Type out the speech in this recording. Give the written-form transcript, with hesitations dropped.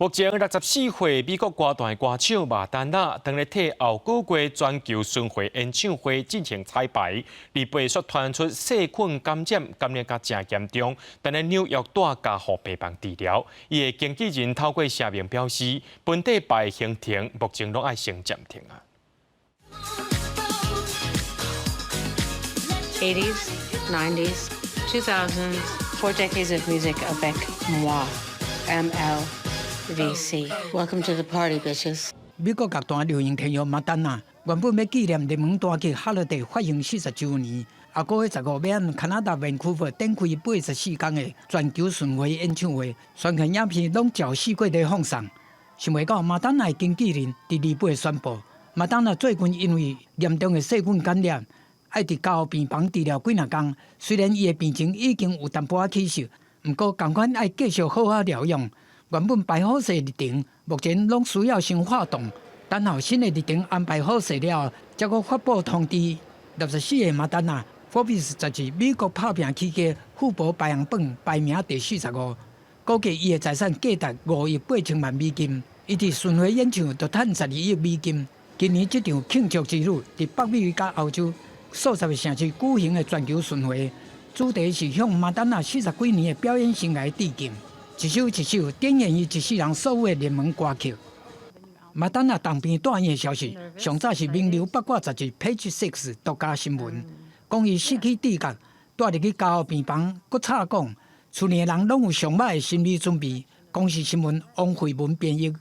目前64岁美国歌坛歌手麦丹娜，当日替后个月全球巡回演唱会进行彩排，离背却传出细菌感染，感染甲真严重，但在纽约带家护病房治疗。伊的经纪人透过声明表示，本地牌行程目前拢爱先暂停啊。80s, 90s, 2000s, 4 decades of music avec moi, MLVC. Welcome to the party, bitches. 美国乐坛流行天后麦丹娜原本要纪念热门单曲《Holiday》发行40周年，下个月15日要加拿大Vancouver展开84天的全球巡回演唱会，全片影片拢照4个地放送。想袂到麦丹娜的经纪人伫2月宣布，麦丹娜最近因为严重的细菌感染，要伫家护病房治疗几若天。虽然伊的病情已经有淡薄仔起色，不过同款要继续好好疗养。原本排好势日程，目前拢需要先发动，等候新的日程安排好势了后，才可发布通知。64岁麦丹娜，Forbes 杂志美国拍片期间富博排行榜排名第45，估计伊的财产价值5亿8千万美金。伊伫巡回演唱就赚12亿美金。今年这场庆祝之旅伫北美甲欧洲数十个城市举行的全球巡回，主题是向麦丹娜40几年的表演生涯致敬。一首一首展现伊一世人所有的热门歌曲。麦丹娜当边带院的消息，上早是名流八卦杂志 Page 6独家新闻，讲伊失去知觉，带入去家护病房，佮插讲，厝内人拢有上歹的心理准备。公视新闻王慧文编译。